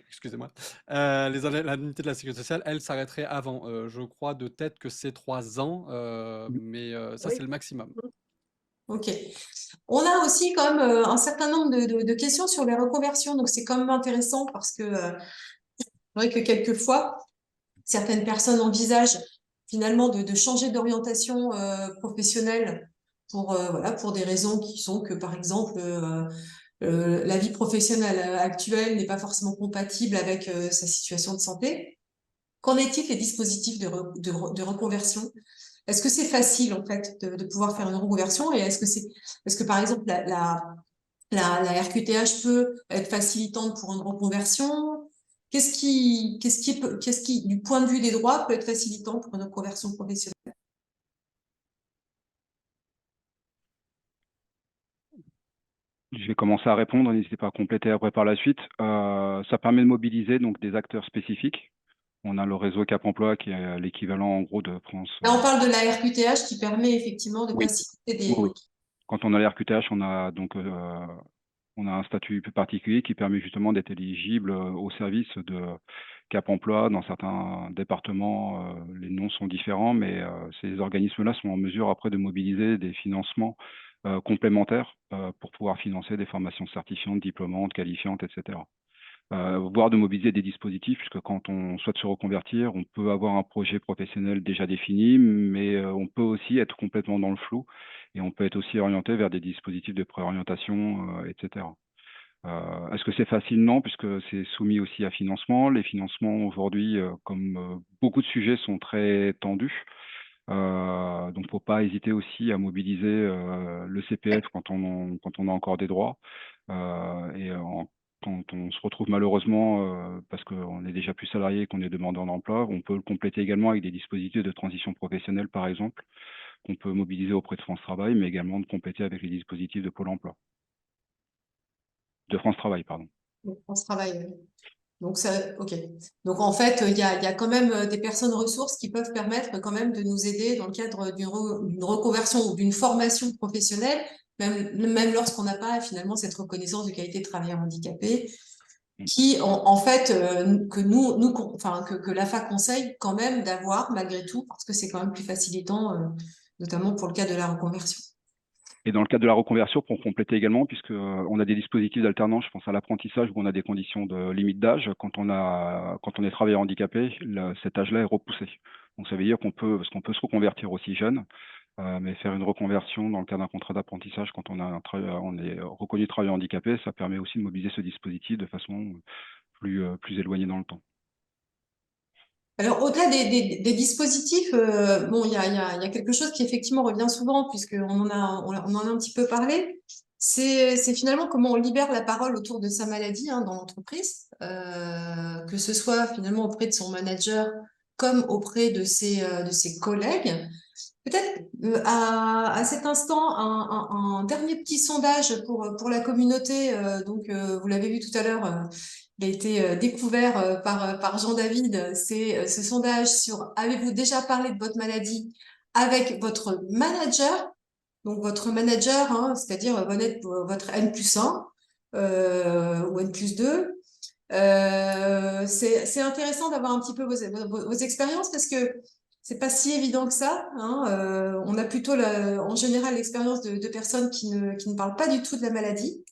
excusez-moi. L'indemnité de la sécurité sociale, elle s'arrêterait avant. Je crois de tête que c'est 3 ans, mais ça, Oui. c'est le maximum. Ok. On a aussi quand même un certain nombre de questions sur les reconversions, donc c'est quand même intéressant parce que c'est vrai que quelquefois, certaines personnes envisagent finalement de changer d'orientation professionnelle pour, voilà, pour des raisons qui sont que, par exemple, la vie professionnelle actuelle n'est pas forcément compatible avec sa situation de santé. Qu'en est-il des dispositifs de reconversion? Est-ce que c'est facile, en fait, de pouvoir faire une reconversion? Et est-ce que par exemple, la RQTH peut être facilitante pour une reconversion? Qu'est-ce qui, du point de vue des droits, peut être facilitant pour une reconversion professionnelle? Je vais commencer à répondre, n'hésitez pas à compléter après par la suite. Ça permet de mobiliser donc des acteurs spécifiques. On a le réseau Cap Emploi qui est l'équivalent en gros de France. Là, on parle de la RQTH qui permet effectivement de Oui, faciliter des... oui, oui. Ok. Quand on a l'RQTH, on a un statut plus particulier qui permet justement d'être éligible au service de Cap Emploi. Dans certains départements, les noms sont différents, mais ces organismes-là sont en mesure après de mobiliser des financements complémentaires pour pouvoir financer des formations certifiantes, diplômantes, qualifiantes, etc. Voire de mobiliser des dispositifs, puisque quand on souhaite se reconvertir, on peut avoir un projet professionnel déjà défini, mais on peut aussi être complètement dans le flou et on peut être aussi orienté vers des dispositifs de préorientation, etc. Est-ce que c'est facile? Non, puisque c'est soumis aussi à financement. Les financements aujourd'hui, comme beaucoup de sujets, sont très tendus. Donc, faut pas hésiter aussi à mobiliser le CPF quand on a encore des droits. Quand on se retrouve malheureusement, parce qu'on est déjà plus salarié et qu'on est demandeur d'emploi, on peut le compléter également avec des dispositifs de transition professionnelle, par exemple, qu'on peut mobiliser auprès de France Travail, mais également de compléter avec les dispositifs de Pôle emploi. De France Travail, pardon. On se travaille. Donc, ça, ok. Donc, en fait, il y a quand même des personnes ressources qui peuvent permettre quand même de nous aider dans le cadre d'une reconversion ou d'une formation professionnelle, même lorsqu'on n'a pas finalement cette reconnaissance de qualité de travailleur handicapé, qui, en fait, que l'AFA conseille quand même d'avoir malgré tout, parce que c'est quand même plus facilitant, notamment pour le cas de la reconversion. Et dans le cadre de la reconversion, pour compléter également, puisque on a des dispositifs d'alternance, je pense à l'apprentissage où on a des conditions de limite d'âge. Quand on est travailleur handicapé, cet âge-là est repoussé. Donc ça veut dire parce qu'on peut se reconvertir aussi jeune, mais faire une reconversion dans le cadre d'un contrat d'apprentissage quand on est reconnu travailleur handicapé, ça permet aussi de mobiliser ce dispositif de façon plus éloignée dans le temps. Alors, au-delà des dispositifs, bon, il y a quelque chose qui effectivement revient souvent, puisqu'on en a un petit peu parlé. C'est finalement comment on libère la parole autour de sa maladie dans l'entreprise, que ce soit finalement auprès de son manager comme auprès de ses collègues. Peut-être À cet instant, un dernier petit sondage pour la communauté. Donc, vous l'avez vu tout à l'heure, il a été découvert par Jean-David. C'est ce sondage sur avez-vous déjà parlé de votre maladie avec votre manager? Donc, votre manager, hein, c'est-à-dire votre N+1 ou N+2. C'est intéressant d'avoir un petit peu vos expériences parce que c'est pas si évident que ça. Hein. On a plutôt en général l'expérience de personnes qui ne parlent pas du tout de la maladie.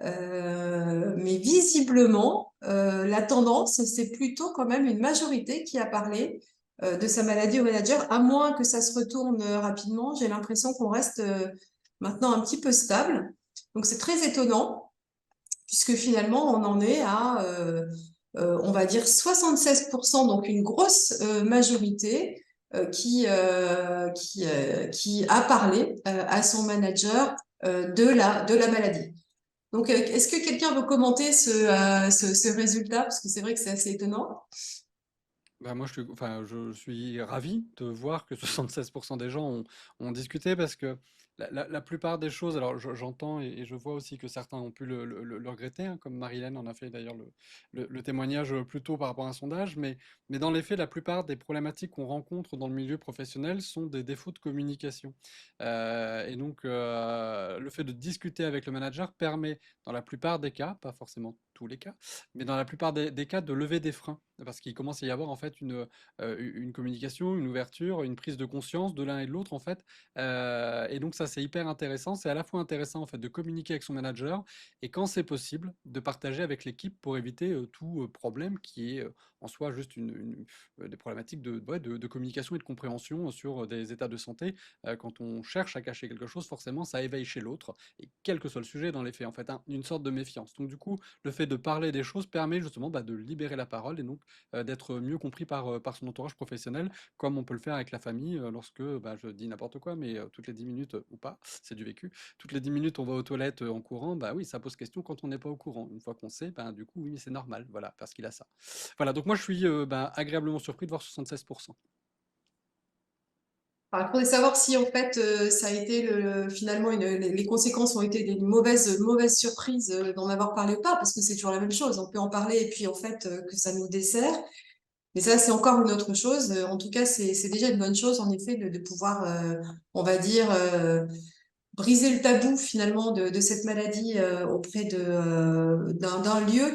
Mais visiblement, la tendance, c'est plutôt quand même une majorité qui a parlé de sa maladie au manager, à moins que ça se retourne rapidement. J'ai l'impression qu'on reste maintenant un petit peu stable. Donc c'est très étonnant, puisque finalement, on en est à, on va dire, 76%, donc une grosse majorité qui a parlé à son manager de la maladie. Donc, est-ce que quelqu'un veut commenter ce résultat? Parce que c'est vrai que c'est assez étonnant. Bah, moi, je suis ravi de voir que 76% des gens ont discuté parce que la plupart des choses, alors j'entends et je vois aussi que certains ont pu le regretter, hein, comme Marilyn en a fait d'ailleurs le témoignage plus tôt par rapport à un sondage, mais dans les faits, la plupart des problématiques qu'on rencontre dans le milieu professionnel sont des défauts de communication. Et donc, le fait de discuter avec le manager permet, dans la plupart des cas, pas forcément tous les cas, mais dans la plupart des cas, de lever des freins. Parce qu'il commence à y avoir en fait une communication, une ouverture, une prise de conscience de l'un et de l'autre en fait. Et donc ça c'est hyper intéressant. C'est à la fois intéressant en fait de communiquer avec son manager et quand c'est possible de partager avec l'équipe pour éviter tout problème qui est en soi juste des problématiques ouais, de communication et de compréhension sur des états de santé. Quand on cherche à cacher quelque chose, forcément ça éveille chez l'autre et quel que soit le sujet dans les faits en fait, hein, une sorte de méfiance. Donc du coup le fait de parler des choses permet justement de libérer la parole et donc d'être mieux compris par son entourage professionnel, comme on peut le faire avec la famille lorsque, je dis n'importe quoi, mais toutes les 10 minutes, ou pas, c'est du vécu, toutes les 10 minutes on va aux toilettes en courant, bah oui, ça pose question quand on n'est pas au courant. Une fois qu'on sait, du coup, oui, c'est normal, voilà, parce qu'il a ça. Voilà, donc moi je suis agréablement surpris de voir 76%. Alors, il faudrait savoir si en fait ça a été finalement les conséquences ont été des mauvaises surprises d'en avoir parlé ou pas, parce que c'est toujours la même chose. On peut en parler et puis en fait que ça nous dessert. Mais ça, c'est encore une autre chose. En tout cas, c'est déjà une bonne chose, en effet, de pouvoir, on va dire, briser le tabou finalement de cette maladie auprès d'un lieu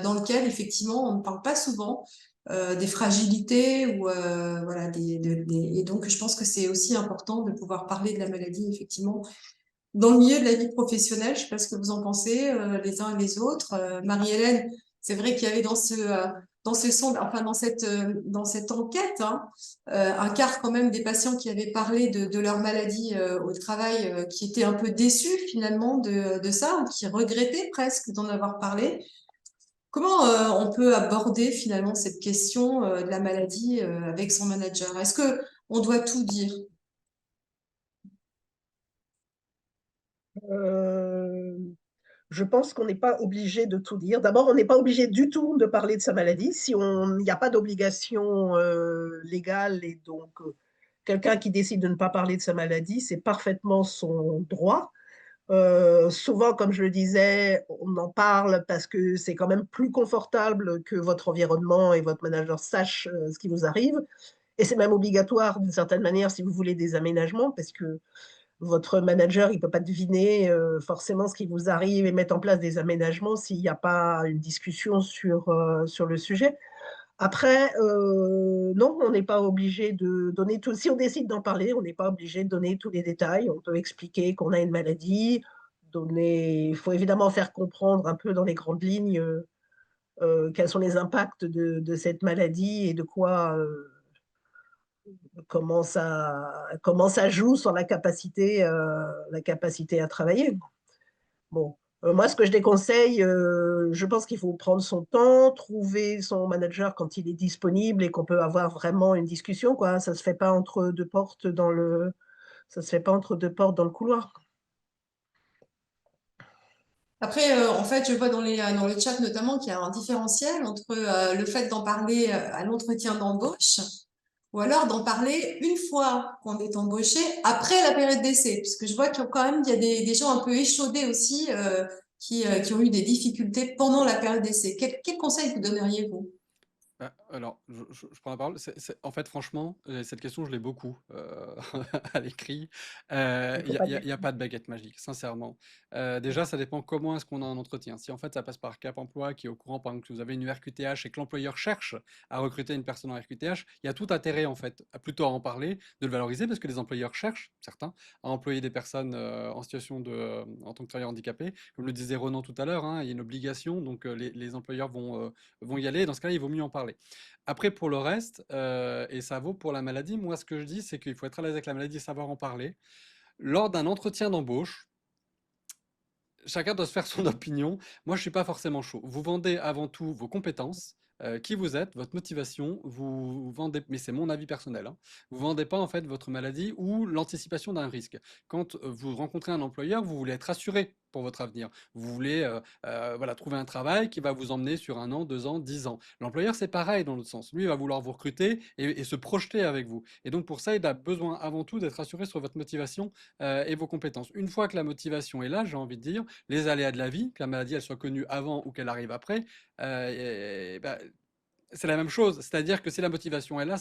dans lequel, effectivement, on ne parle pas souvent des fragilités ou voilà, et donc, je pense que c'est aussi important de pouvoir parler de la maladie, effectivement, dans le milieu de la vie professionnelle. Je ne sais pas ce que vous en pensez, les uns et les autres. Marie-Hélène, c'est vrai qu'il y avait dans cette enquête, hein, un quart quand même des patients qui avaient parlé de leur maladie au travail, qui étaient un peu déçus finalement de ça, ou qui regrettaient presque d'en avoir parlé. Comment on peut aborder finalement cette question de la maladie avec son manager? Est-ce que on doit tout dire? Euh, Je pense qu'on n'est pas obligé de tout dire. D'abord, on n'est pas obligé du tout de parler de sa maladie. Si il n'y a pas d'obligation légale et donc quelqu'un qui décide de ne pas parler de sa maladie, c'est parfaitement son droit. Souvent, comme je le disais, on en parle parce que c'est quand même plus confortable que votre environnement et votre manager sachent ce qui vous arrive. Et c'est même obligatoire d'une certaine manière si vous voulez des aménagements parce que votre manager, il ne peut pas deviner forcément ce qui vous arrive et mettre en place des aménagements s'il n'y a pas une discussion sur le sujet. Après, non, on n'est pas obligé de donner tout. Si on décide d'en parler, on n'est pas obligé de donner tous les détails. On peut expliquer qu'on a une maladie, donner. Il faut évidemment faire comprendre un peu dans les grandes lignes quels sont les impacts de cette maladie et de quoi, comment ça joue sur la capacité à travailler. Bon, moi, ce que je déconseille, je pense qu'il faut prendre son temps, trouver son manager quand il est disponible et qu'on peut avoir vraiment une discussion, quoi. Ça se fait pas entre deux portes ça se fait pas entre deux portes dans le couloir. Après, en fait, je vois dans le chat notamment qu'il y a un différentiel entre le fait d'en parler à l'entretien d'embauche Ou alors d'en parler une fois qu'on est embauché, après la période d'essai, puisque je vois qu'il y a quand même il y a des gens un peu échaudés aussi qui ont eu des difficultés pendant la période d'essai. Quel conseil vous donneriez, vous? Alors, je prends la parole. En fait, franchement, cette question, je l'ai beaucoup à l'écrit. Il Il faut n'y a, pas y a- dire. y a pas de baguette magique, sincèrement. Déjà, ça dépend comment est-ce qu'on a un entretien. Si en fait, ça passe par Cap Emploi, qui est au courant, par exemple, que vous avez une RQTH et que l'employeur cherche à recruter une personne en RQTH, il y a tout intérêt, en fait, plutôt à en parler, de le valoriser, parce que les employeurs cherchent, certains, à employer des personnes en situation en tant que travailleur handicapé. Comme le disait Ronan tout à l'heure, hein, il y a une obligation, donc les employeurs vont y aller. Dans ce cas-là, il vaut mieux en parler. Après, pour le reste, et ça vaut pour la maladie, moi, ce que je dis, c'est qu'il faut être à l'aise avec la maladie et savoir en parler. Lors d'un entretien d'embauche, chacun doit se faire son opinion. Moi, je suis pas forcément chaud. Vous vendez avant tout vos compétences, qui vous êtes, votre motivation. Vous vendez, mais c'est mon avis personnel, hein. Vous vendez pas en fait votre maladie ou l'anticipation d'un risque. Quand vous rencontrez un employeur, vous voulez être assuré pour votre avenir. Vous voulez voilà, trouver un travail qui va vous emmener sur 1 an, 2 ans, 10 ans. L'employeur, c'est pareil dans l'autre sens. Lui, il va vouloir vous recruter et se projeter avec vous. Et donc, pour ça, il a besoin avant tout d'être assuré sur votre motivation et vos compétences. Une fois que la motivation est là, j'ai envie de dire, les aléas de la vie, que la maladie elle soit connue avant ou qu'elle arrive après, bah, c'est la même chose. C'est-à-dire que si la motivation est là,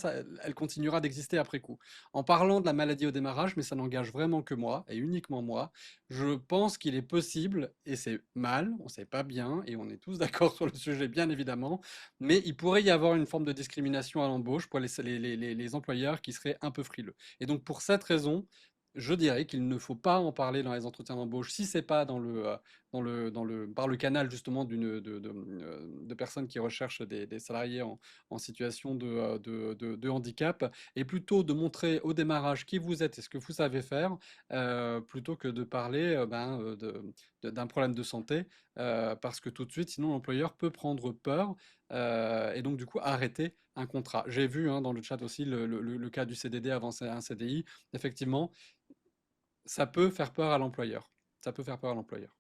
elle continuera d'exister après coup. En parlant de la maladie au démarrage, mais ça n'engage vraiment que moi et uniquement moi, je pense qu'il est possible, et c'est mal, on ne sait pas bien, et on est tous d'accord sur le sujet bien évidemment, mais il pourrait y avoir une forme de discrimination à l'embauche pour les employeurs qui seraient un peu frileux. Et donc pour cette raison, je dirais qu'il ne faut pas en parler dans les entretiens d'embauche si c'est pas par le canal justement de personnes qui recherchent des salariés en situation de handicap, et plutôt de montrer au démarrage qui vous êtes et ce que vous savez faire, plutôt que de parler d'un problème de santé, parce que tout de suite, sinon l'employeur peut prendre peur et donc du coup arrêter un contrat. J'ai vu hein, dans le chat aussi le cas du CDD avant un CDI. Effectivement, ça peut faire peur à l'employeur. Ça peut faire peur à l'employeur.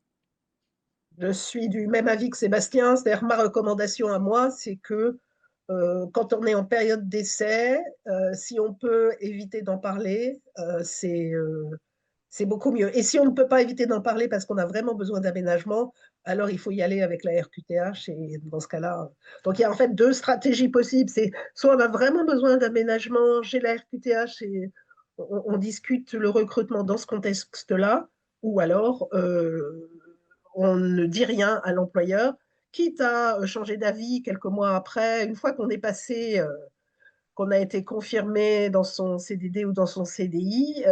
Je suis du même avis que Sébastien, c'est-à-dire ma recommandation à moi, c'est que quand on est en période d'essai, si on peut éviter d'en parler, c'est beaucoup mieux. Et si on ne peut pas éviter d'en parler parce qu'on a vraiment besoin d'aménagement, alors il faut y aller avec la RQTH. Et dans ce cas-là, donc il y a en fait 2 stratégies possibles. C'est soit on a vraiment besoin d'aménagement, j'ai la RQTH et on discute le recrutement dans ce contexte-là, ou alors on ne dit rien à l'employeur, quitte à changer d'avis quelques mois après, une fois qu'on est passé, qu'on a été confirmé dans son CDD ou dans son CDI,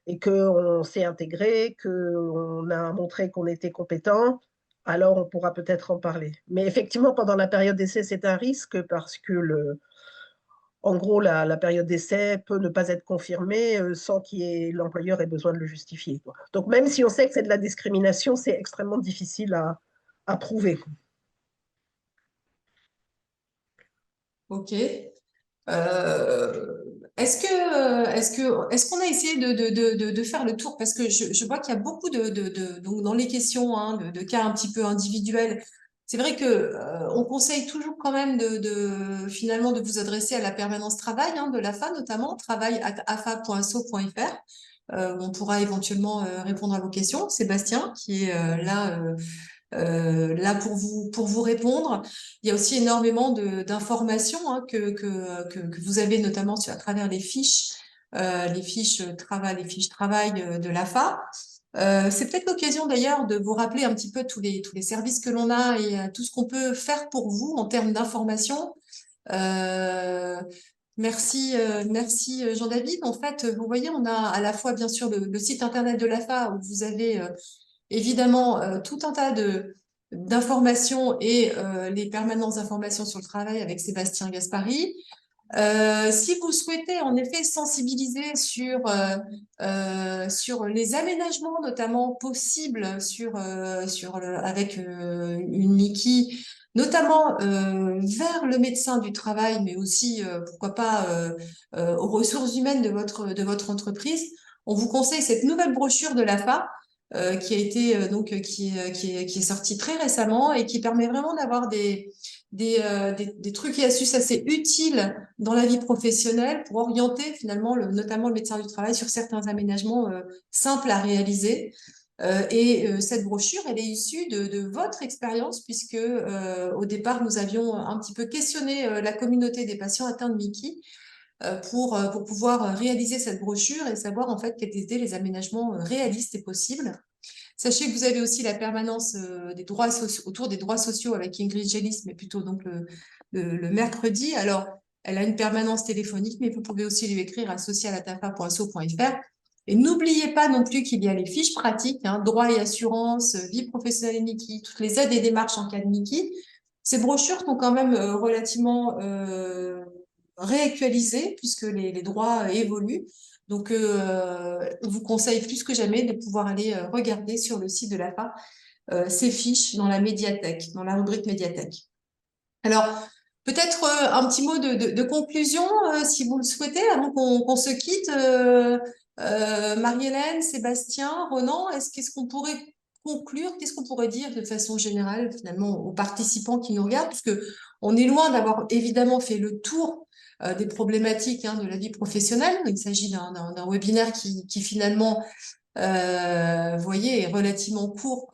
et qu'on s'est intégré, qu'on a montré qu'on était compétent, alors on pourra peut-être en parler. Mais effectivement, pendant la période d'essai, c'est un risque parce que en gros, la période d'essai peut ne pas être confirmée sans que l'employeur ait besoin de le justifier, quoi. Donc, même si on sait que c'est de la discrimination, c'est extrêmement difficile à prouver. Ok. Est-ce qu'on a essayé de faire le tour? Parce que je vois qu'il y a beaucoup donc dans les questions hein, de cas un petit peu individuels. C'est vrai que on conseille toujours quand même finalement de vous adresser à la permanence travail hein, de l'AFA notamment, travail@afa.so.fr. Où on pourra éventuellement répondre à vos questions. Sébastien, qui est là pour vous répondre. Il y a aussi énormément d'informations hein, que vous avez notamment à travers les fiches travail de l'AFA. C'est peut-être l'occasion d'ailleurs de vous rappeler un petit peu tous les services que l'on a et tout ce qu'on peut faire pour vous en termes d'information. Merci Jean-David. En fait, vous voyez, on a à la fois bien sûr le site internet de l'AFA où vous avez évidemment tout un tas d'informations et les permanentes informations sur le travail avec Sébastien Gaspari. Si vous souhaitez en effet sensibiliser sur les aménagements notamment possibles avec une Niki, notamment vers le médecin du travail, mais aussi pourquoi pas aux ressources humaines de votre entreprise, on vous conseille cette nouvelle brochure de l'AFA qui a été qui est sortie très récemment et qui permet vraiment d'avoir des trucs et astuces assez utiles dans la vie professionnelle pour orienter finalement notamment le médecin du travail sur certains aménagements simples à réaliser. Cette brochure, elle est issue de votre expérience puisque au départ, nous avions un petit peu questionné la communauté des patients atteints de Mickey pour pouvoir réaliser cette brochure et savoir en fait quels étaient les aménagements réalistes et possibles. Sachez que vous avez aussi la permanence des droits autour des droits sociaux avec Ingrid Gélis, mais plutôt donc le mercredi. Alors, elle a une permanence téléphonique, mais vous pouvez aussi lui écrire à social@tafa.so.fr. Et n'oubliez pas non plus qu'il y a les fiches pratiques, hein, droits et assurances, vie professionnelle et Mickey, toutes les aides et démarches en cas de Mickey. Ces brochures sont quand même relativement réactualisées puisque les droits évoluent. Donc, on vous conseille plus que jamais de pouvoir aller regarder sur le site de l'AFA ces fiches dans la médiathèque, dans la rubrique médiathèque. Alors, peut-être un petit mot de conclusion, si vous le souhaitez, avant qu'on se quitte. Marie-Hélène, Sébastien, Ronan, qu'est-ce qu'on pourrait conclure, qu'est-ce qu'on pourrait dire de façon générale finalement aux participants qui nous regardent, puisque on est loin d'avoir évidemment fait le tour des problématiques de la vie professionnelle. Il s'agit d'un webinaire qui finalement, vous voyez, est relativement court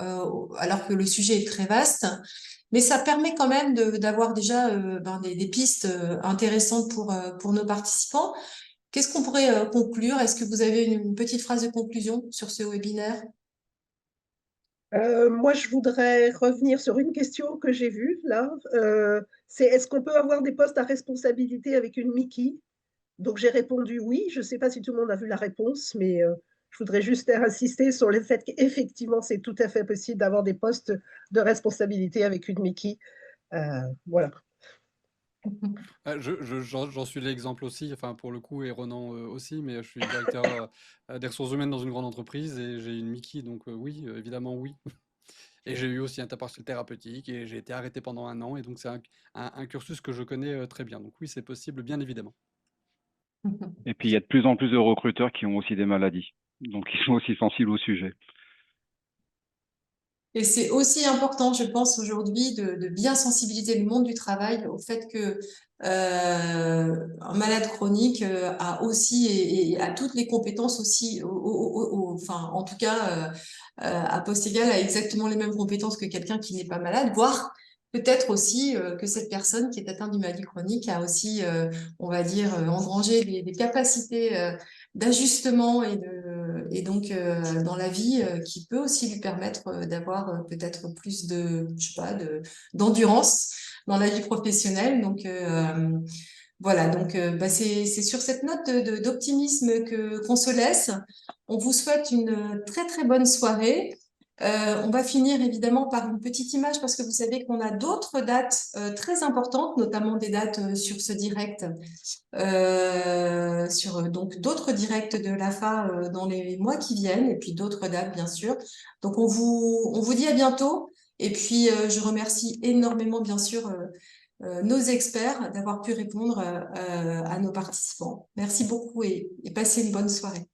alors que le sujet est très vaste. Mais ça permet quand même d'avoir déjà des pistes intéressantes pour nos participants. Qu'est-ce qu'on pourrait conclure? Est-ce que vous avez une petite phrase de conclusion sur ce webinaire? Moi, je voudrais revenir sur une question que j'ai vue là. C'est est-ce qu'on peut avoir des postes à responsabilité avec une Mickey? Donc, j'ai répondu oui. Je ne sais pas si tout le monde a vu la réponse, mais je voudrais juste insister sur le fait qu'effectivement, c'est tout à fait possible d'avoir des postes de responsabilité avec une Mickey. Voilà. J'en suis l'exemple aussi, enfin pour le coup, et Ronan aussi, mais je suis directeur des ressources humaines dans une grande entreprise et j'ai une Mickey, donc oui, évidemment oui. Et j'ai eu aussi un temps partiel thérapeutique et j'ai été arrêté pendant 1 an, et donc c'est un cursus que je connais très bien. Donc oui, c'est possible, bien évidemment. Et puis, il y a de plus en plus de recruteurs qui ont aussi des maladies. Donc, ils sont aussi sensibles au sujet. Et c'est aussi important, je pense, aujourd'hui, de bien sensibiliser le monde du travail au fait que un malade chronique a aussi et a toutes les compétences aussi, enfin, en tout cas, à poste égal, a exactement les mêmes compétences que quelqu'un qui n'est pas malade, voire peut-être aussi que cette personne qui est atteinte d'une maladie chronique a aussi, on va dire, engrangé des capacités d'ajustement et donc dans la vie qui peut aussi lui permettre d'avoir peut-être plus je sais pas, d'endurance dans la vie professionnelle. Donc voilà, donc c'est sur cette note d'optimisme qu'on se laisse. On vous souhaite une très très bonne soirée. On va finir évidemment par une petite image parce que vous savez qu'on a d'autres dates très importantes, notamment des dates sur ce direct, sur donc d'autres directs de l'AFA dans les mois qui viennent et puis d'autres dates bien sûr. Donc on vous dit à bientôt et puis je remercie énormément bien sûr nos experts d'avoir pu répondre à nos participants. Merci beaucoup et passez une bonne soirée.